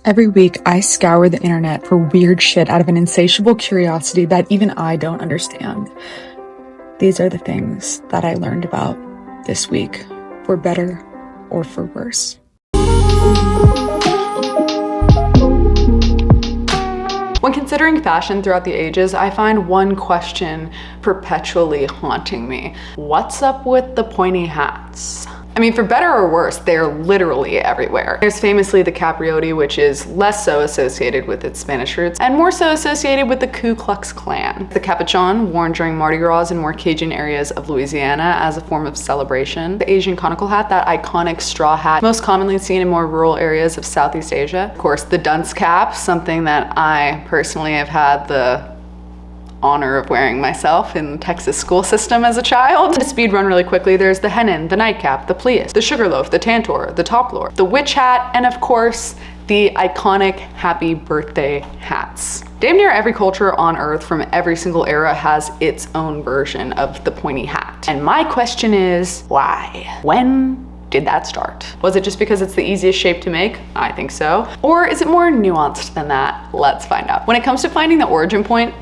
Every week, I scour the internet for weird shit out of an insatiable curiosity that even I don't understand. These are the things that I learned about this week, for better or for worse. When considering fashion throughout the ages, I find one question perpetually haunting me. What's up with the pointy hats? I mean, for better or worse, they're literally everywhere. There's famously the capriotti, which is less so associated with its Spanish roots and more so associated with the Ku Klux Klan. The capuchon, worn during Mardi Gras in more Cajun areas of Louisiana as a form of celebration. The Asian conical hat, that iconic straw hat, most commonly seen in more rural areas of Southeast Asia. Of course, the dunce cap, something that I personally have had the honor of wearing myself in the Texas school system as a child. To speed run really quickly, there's the hennin, the nightcap, the plius, the sugarloaf, the tantor, the toplor, the witch hat, and of course, the iconic happy birthday hats. Damn near every culture on earth from every single era has its own version of the pointy hat. And my question is, why? When did that start? Was it just because it's the easiest shape to make? I think so. Or is it more nuanced than that? Let's find out. When it comes to finding the origin point,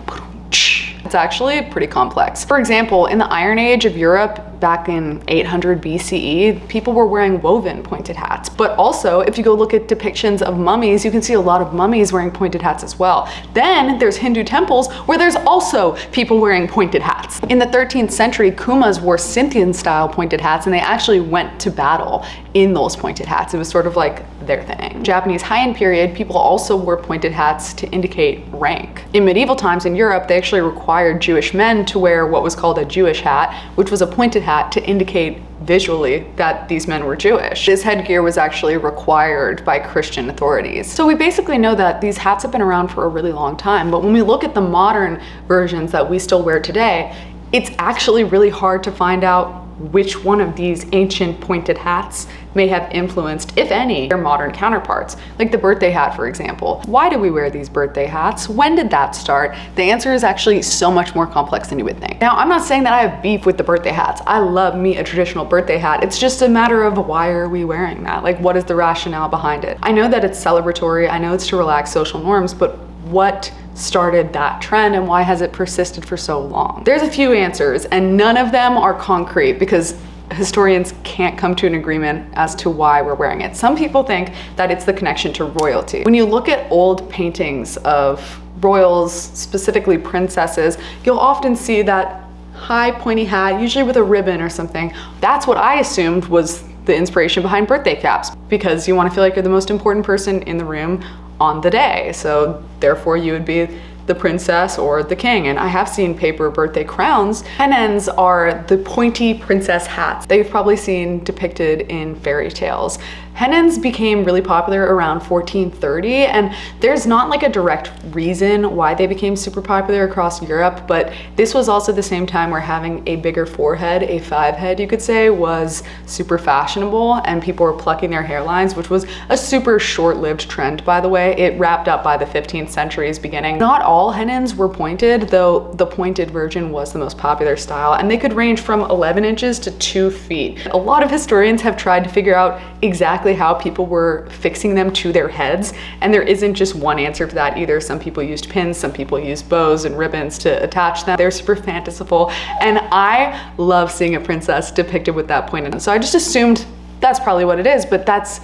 it's actually pretty complex. For example, in the Iron Age of Europe, back in 800 BCE, people were wearing woven pointed hats. But also, if you go look at depictions of mummies, you can see a lot of mummies wearing pointed hats as well. Then there's Hindu temples where there's also people wearing pointed hats. In the 13th century, Kumas wore Scythian style pointed hats, and they actually went to battle in those pointed hats. It was sort of like their thing. Japanese Heian period, people also wore pointed hats to indicate rank. In medieval times in Europe, they actually required Jewish men to wear what was called a Jewish hat, which was a pointed hat to indicate visually that these men were Jewish. This headgear was actually required by Christian authorities. So we basically know that these hats have been around for a really long time, but when we look at the modern versions that we still wear today, it's actually really hard to find out which one of these ancient pointed hats may have influenced, if any, their modern counterparts, like the birthday hat, for example. Why do we wear these birthday hats? When did that start? The answer is actually so much more complex than you would think. Now, I'm not saying that I have beef with the birthday hats. I love me a traditional birthday hat. It's just a matter of why are we wearing that? Like, what is the rationale behind it? I know that it's celebratory. I know it's to relax social norms, but what started that trend and why has it persisted for so long? There's a few answers and none of them are concrete because historians can't come to an agreement as to why we're wearing it. Some people think that it's the connection to royalty. When you look at old paintings of royals, specifically princesses, you'll often see that high pointy hat, usually with a ribbon or something. That's what I assumed was the inspiration behind birthday caps, because you want to feel like you're the most important person in the room on the day. So therefore you would be the princess or the king. And I have seen paper birthday crowns. Pennons are the pointy princess hats that you've probably seen depicted in fairy tales. Pennons became really popular around 1430, and there's not like a direct reason why they became super popular across Europe, but this was also the same time where having a bigger forehead, a five head you could say, was super fashionable and people were plucking their hairlines, which was a super short-lived trend, by the way. It wrapped up by the 15th century's beginning. Not all pennons were pointed, though the pointed version was the most popular style, and they could range from 11 inches to 2 feet. A lot of historians have tried to figure out exactly how people were fixing them to their heads, and there isn't just one answer for that either. Some people used pins, some people used bows and ribbons to attach them. They're super fanciful, and I love seeing a princess depicted with that pointed. So I just assumed that's probably what it is, but that's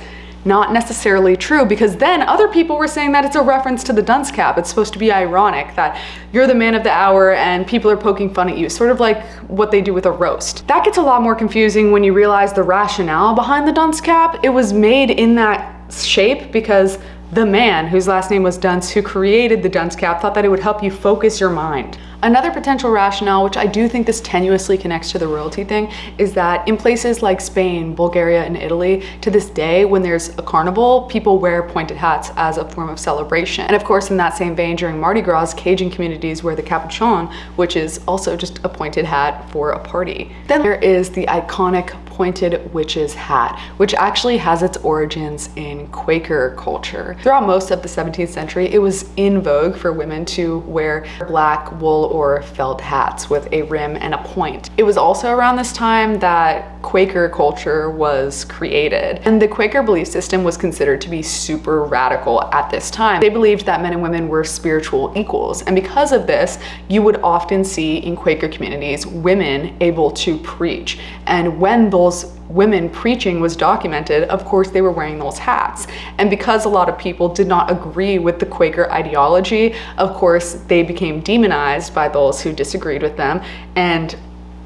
not necessarily true, because then other people were saying that it's a reference to the dunce cap. It's supposed to be ironic that you're the man of the hour and people are poking fun at you, sort of like what they do with a roast. That gets a lot more confusing when you realize the rationale behind the dunce cap. It was made in that shape because the man, whose last name was Dunce, who created the dunce cap, thought that it would help you focus your mind. Another potential rationale, which I do think this tenuously connects to the royalty thing, is that in places like Spain, Bulgaria, and Italy, to this day, when there's a carnival, people wear pointed hats as a form of celebration. And of course, in that same vein, during Mardi Gras, Cajun communities wear the capuchon, which is also just a pointed hat for a party. Then there is the iconic pointed witch's hat, which actually has its origins in Quaker culture. Throughout most of the 17th century, it was in vogue for women to wear black wool wool or felt hats with a rim and a point. It was also around this time that Quaker culture was created, and the Quaker belief system was considered to be super radical at this time. They believed that men and women were spiritual equals, and because of this, you would often see in Quaker communities women able to preach. And when those women preaching was documented, of course they were wearing those hats. And because a lot of people did not agree with the Quaker ideology, of course they became demonized by those who disagreed with them, and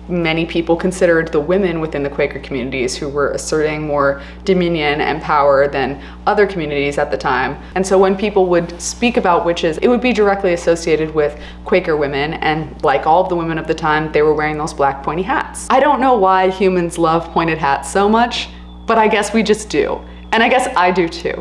many people considered the women within the Quaker communities who were asserting more dominion and power than other communities at the time. And so when people would speak about witches, it would be directly associated with Quaker women, and like all of the women of the time, they were wearing those black pointy hats. I don't know why humans love pointed hats so much, but I guess we just do. And I guess I do too.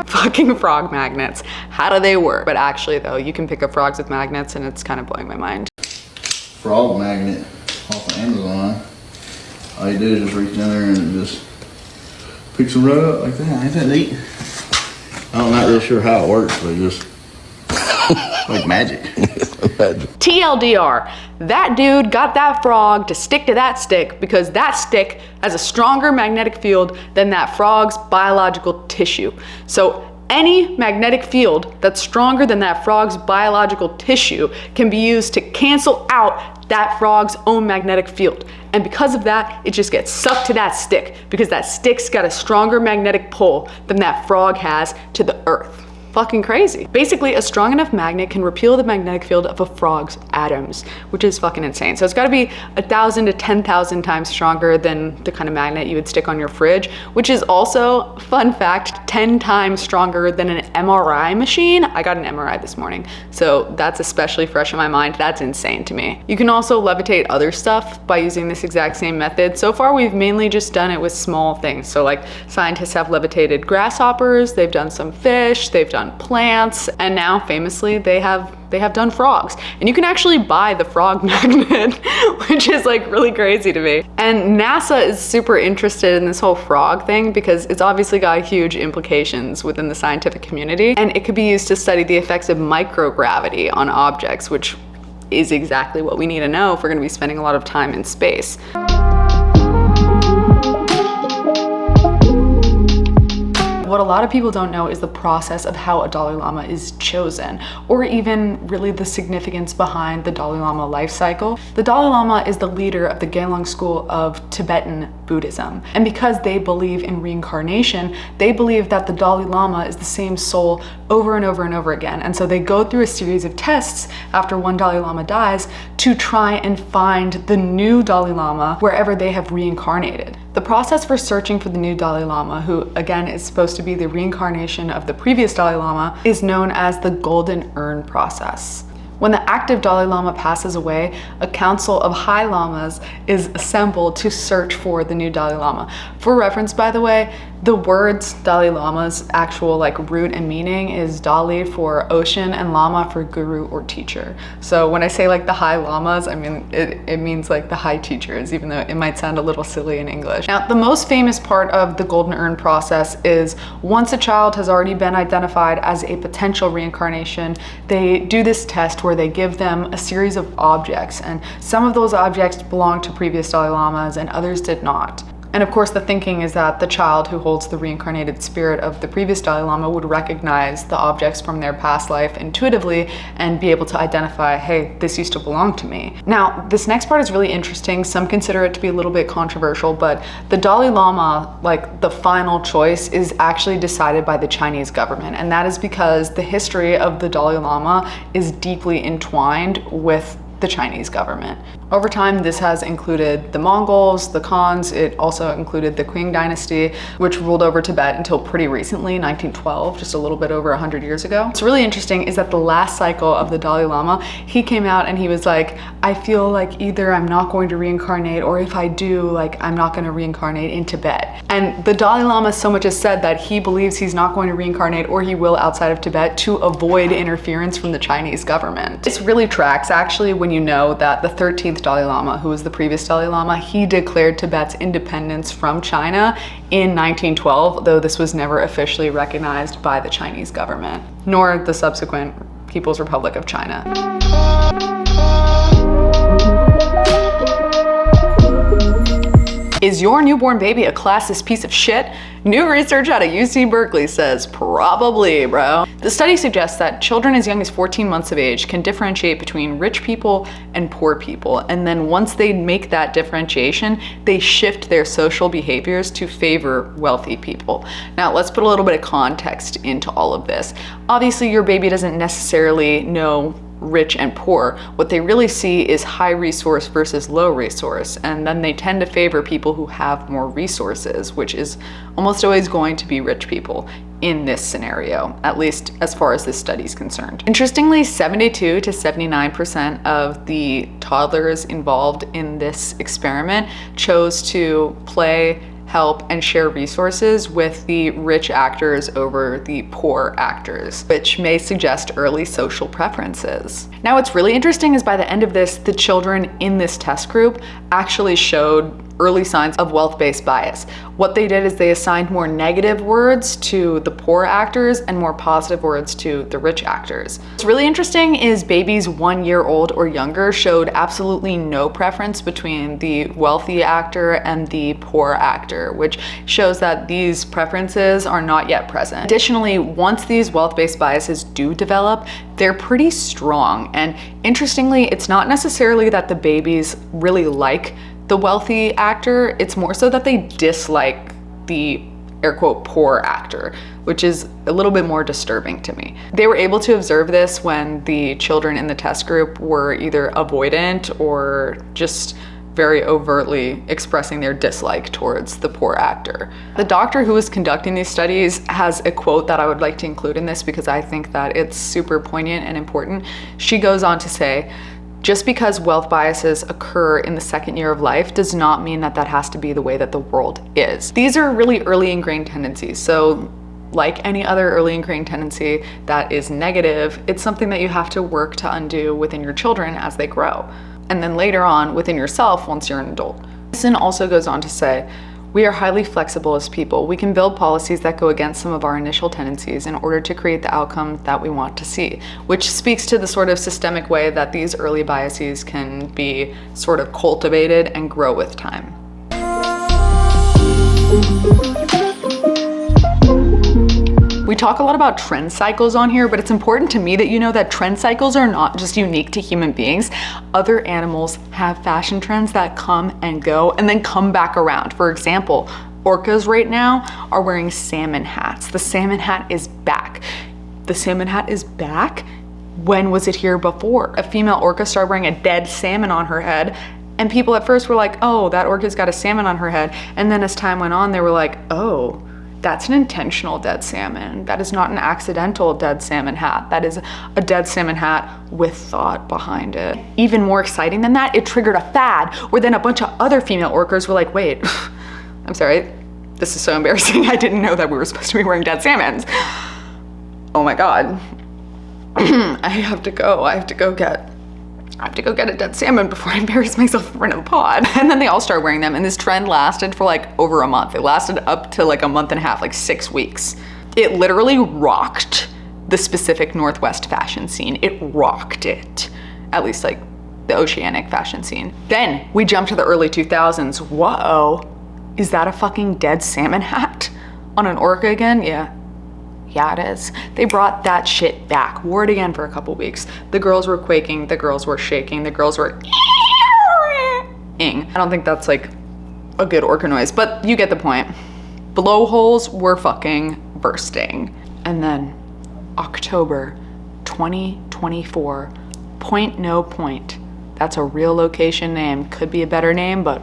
Fucking frog magnets. How do they work? But actually though, you can pick up frogs with magnets and it's kind of blowing my mind. Frog magnet off of Amazon. All you do is just reach down there and just picks them right up like that. Ain't that neat? I'm not really sure how it works, but just like magic. TLDR, that dude got that frog to stick to that stick because that stick has a stronger magnetic field than that frog's biological tissue. So any magnetic field that's stronger than that frog's biological tissue can be used to cancel out that frog's own magnetic field. And because of that, it just gets sucked to that stick because that stick's got a stronger magnetic pull than that frog has to the earth. Fucking crazy. Basically, a strong enough magnet can repel the magnetic field of a frog's atoms, which is fucking insane. So it's gotta be 1,000 to 10,000 times stronger than the kind of magnet you would stick on your fridge, which is also, fun fact, 10 times stronger than an MRI machine. I got an MRI this morning, so that's especially fresh in my mind. That's insane to me. You can also levitate other stuff by using this exact same method. So far, we've mainly just done it with small things. So like scientists have levitated grasshoppers, they've done some fish, they've done plants, and now famously they have done frogs. And you can actually buy the frog magnet, which is like really crazy to me. And NASA is super interested in this whole frog thing because it's obviously got huge implications within the scientific community, and it could be used to study the effects of microgravity on objects, which is exactly what we need to know if we're going to be spending a lot of time in space. What a lot of people don't know is the process of how a Dalai Lama is chosen, or even really the significance behind the Dalai Lama life cycle. The Dalai Lama is the leader of the Gelong school of Tibetan Buddhism. And because they believe in reincarnation, they believe that the Dalai Lama is the same soul over and over and over again. And so they go through a series of tests after one Dalai Lama dies to try and find the new Dalai Lama wherever they have reincarnated. The process for searching for the new Dalai Lama, who again is supposed to be the reincarnation of the previous Dalai Lama, is known as the Golden Urn process. When the active Dalai Lama passes away, a council of high lamas is assembled to search for the new Dalai Lama. For reference, by the way, the words Dalai Lama's actual root and meaning is Dali for ocean and Lama for guru or teacher. So when I say the high lamas, I mean it means the high teachers, even though it might sound a little silly in English. Now, the most famous part of the Golden Urn process is once a child has already been identified as a potential reincarnation, they do this test where they give them a series of objects, and some of those objects belong to previous Dalai Lamas and others did not. And of course, the thinking is that the child who holds the reincarnated spirit of the previous Dalai Lama would recognize the objects from their past life intuitively and be able to identify, hey, this used to belong to me. Now, this next part is really interesting. Some consider it to be a little bit controversial, but the Dalai Lama, the final choice, is actually decided by the Chinese government. And that is because the history of the Dalai Lama is deeply entwined with the Chinese government. Over time, this has included the Mongols, the Khans. It also included the Qing dynasty, which ruled over Tibet until pretty recently, 1912, just a little bit over 100 years ago. What's really interesting is that the last cycle of the Dalai Lama, he came out and he was like, I feel like either I'm not going to reincarnate, or if I do, I'm not going to reincarnate in Tibet. And the Dalai Lama so much has said that he believes he's not going to reincarnate, or he will, outside of Tibet to avoid interference from the Chinese government. This really tracks actually when when you know that the 13th Dalai Lama, who was the previous Dalai Lama, he declared Tibet's independence from China in 1912, though this was never officially recognized by the Chinese government, nor the subsequent People's Republic of China. Is your newborn baby a classist piece of shit? New research out of UC Berkeley says probably, bro. The study suggests that children as young as 14 months of age can differentiate between rich people and poor people, and then once they make that differentiation, they shift their social behaviors to favor wealthy people. Now, let's put a little bit of context into all of this. Obviously, your baby doesn't necessarily know rich and poor. What they really see is high resource versus low resource, and then they tend to favor people who have more resources, which is almost always going to be rich people in this scenario, at least as far as this study is concerned. Interestingly, 72 to 79% of the toddlers involved in this experiment chose to play, help, and share resources with the rich actors over the poor actors, which may suggest early social preferences. Now, what's really interesting is by the end of this, the children in this test group actually showed early signs of wealth-based bias. What they did is they assigned more negative words to the poor actors and more positive words to the rich actors. What's really interesting is babies 1 year old or younger showed absolutely no preference between the wealthy actor and the poor actor, which shows that these preferences are not yet present. Additionally, once these wealth-based biases do develop, they're pretty strong. And interestingly, it's not necessarily that the babies really like the wealthy actor, it's more so that they dislike the air quote poor actor, which is a little bit more disturbing to me. They were able to observe this when the children in the test group were either avoidant or just very overtly expressing their dislike towards the poor actor. The doctor who was conducting these studies has a quote that I would like to include in this because I think that it's super poignant and important. She goes on to say, "Just because wealth biases occur in the second year of life does not mean that that has to be the way that the world is." These are really early ingrained tendencies. So like any other early ingrained tendency that is negative, it's something that you have to work to undo within your children as they grow. And then later on within yourself once you're an adult. Mason also goes on to say, "We are highly flexible as people. We can build policies that go against some of our initial tendencies in order to create the outcome that we want to see," which speaks to the sort of systemic way that these early biases can be sort of cultivated and grow with time. We talk a lot about trend cycles on here, but it's important to me that you know that trend cycles are not just unique to human beings. Other animals have fashion trends that come and go and then come back around. For example, orcas right now are wearing salmon hats. The salmon hat is back. The salmon hat is back? When was it here before? A female orca started wearing a dead salmon on her head, and people at first were like, oh, that orca's got a salmon on her head. And then as time went on, they were like, oh, that's an intentional dead salmon. That is not an accidental dead salmon hat. That is a dead salmon hat with thought behind it. Even more exciting than that, it triggered a fad where then a bunch of other female orcas were like, wait, I'm sorry, this is so embarrassing. I didn't know that we were supposed to be wearing dead salmons. Oh my God. I have to go get a dead salmon before I embarrass myself in front of the pod. And then they all started wearing them, and this trend lasted for like over a month. It lasted up to like a month and a half, like 6 weeks. It literally rocked the Pacific Northwest fashion scene. It rocked it, at least like the oceanic fashion scene. Then we jump to the early 2000s. Whoa, is that a fucking dead salmon hat on an orca again? Yeah, it is. They brought that shit back, wore it again for a couple weeks. The girls were quaking, the girls were shaking, the girls were I don't think that's like a good orca noise, but you get the point. Blowholes were fucking bursting. And then October 2024, Point No Point. That's a real location name. Could be a better name, but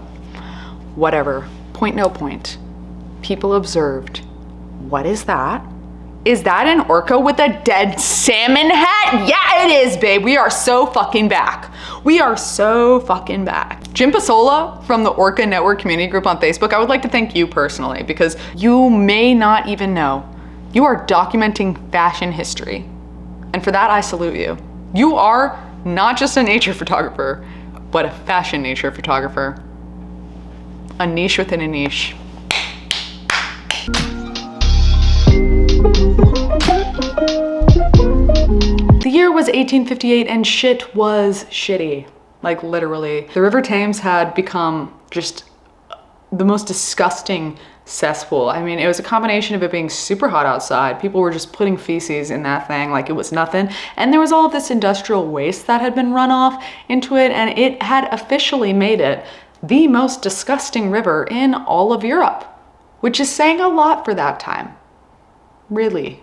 whatever. Point No Point. People observed. What is that? Is that an orca with a dead salmon hat? Yeah, it is, babe. We are so fucking back. We are so fucking back. Jim Pasola from the Orca Network community group on Facebook, I would like to thank you personally because you may not even know. You are documenting fashion history. And for that, I salute you. You are not just a nature photographer, but a fashion nature photographer. A niche within a niche. The year was 1858 and shit was shitty. Like literally. The River Thames had become just the most disgusting cesspool. I mean, it was a combination of it being super hot outside. People were just putting feces in that thing like it was nothing. And there was all of this industrial waste that had been run off into it, and it had officially made it the most disgusting river in all of Europe, which is saying a lot for that time. Really.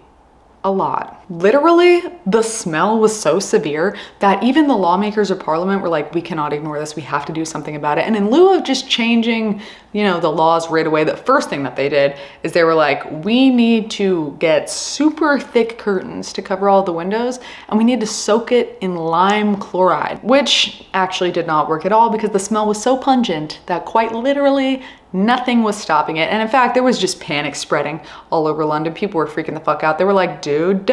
A lot. Literally, the smell was so severe that even the lawmakers of parliament were like, we cannot ignore this, we have to do something about it. And in lieu of just changing, you know, the laws right away, the first thing that they did is they were like, we need to get super thick curtains to cover all the windows, and we need to soak it in lime chloride, which actually did not work at all because the smell was so pungent that quite literally nothing was stopping it. And in fact, there was just panic spreading all over London. People were freaking the fuck out. They were like, dude,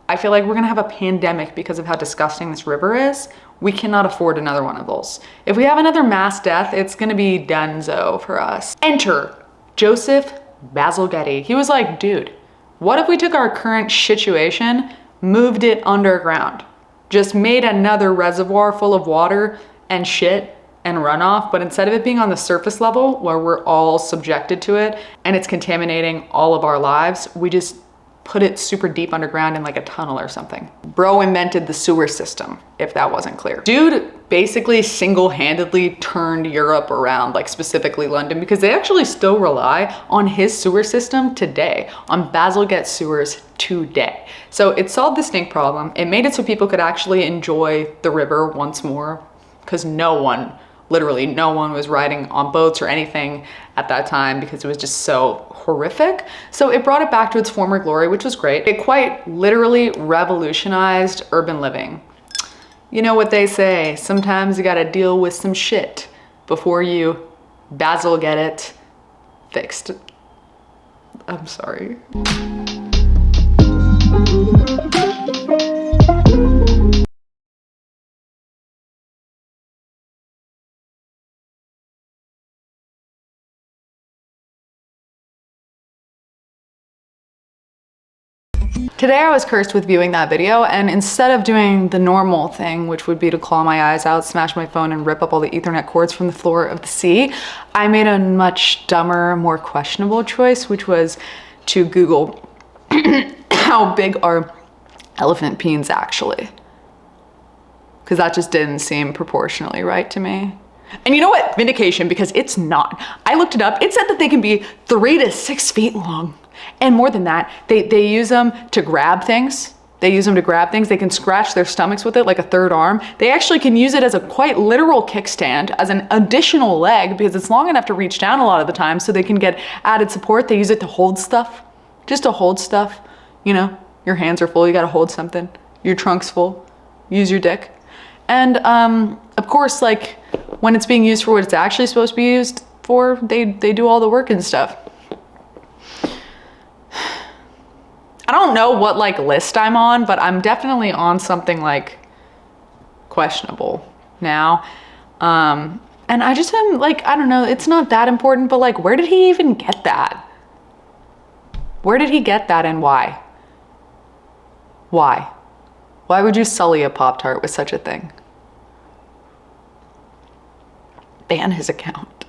I feel like we're gonna have a pandemic because of how disgusting this river is. We cannot afford another one of those. If we have another mass death, it's gonna be donezo for us. Enter Joseph Bazalgette. He was like, dude, what if we took our current situation, moved it underground, just made another reservoir full of water and shit and runoff, but instead of it being on the surface level where we're all subjected to it and it's contaminating all of our lives, we just put it super deep underground in like a tunnel or something. Bro invented the sewer system, if that wasn't clear. Dude basically single-handedly turned Europe around, like specifically London, because they actually still rely on his sewer system today, on Bazalgette sewers today. So it solved the stink problem. It made it so people could actually enjoy the river once more, because literally no one was riding on boats or anything at that time because it was just so horrific. So it brought it back to its former glory, which was great. It quite literally revolutionized urban living. You know what they say, sometimes you gotta deal with some shit before you get it fixed. I'm sorry. Today I was cursed with viewing that video, and instead of doing the normal thing, which would be to claw my eyes out, smash my phone, and rip up all the Ethernet cords from the floor of the sea, I made a much dumber, more questionable choice, which was to Google how big are elephant peens actually? Because that just didn't seem proportionally right to me. And you know what? Vindication, because it's not. I looked it up. It said that they can be 3 to 6 feet long. And more than that, they use them to grab things. They can scratch their stomachs with it like a third arm. They actually can use it as a quite literal kickstand, as an additional leg, because it's long enough to reach down a lot of the time so they can get added support. They use it to hold stuff, just to hold stuff. You know, your hands are full, you gotta hold something. Your trunk's full, use your dick. And of course, like when it's being used for what it's actually supposed to be used for, they do all the work and stuff. I don't know what like list I'm on, but I'm definitely on something like questionable now. And I just am like, I don't know, it's not that important, but like, where did he even get that? Where did he get that and why? Why? Why would you sully a Pop-Tart with such a thing? Ban his account.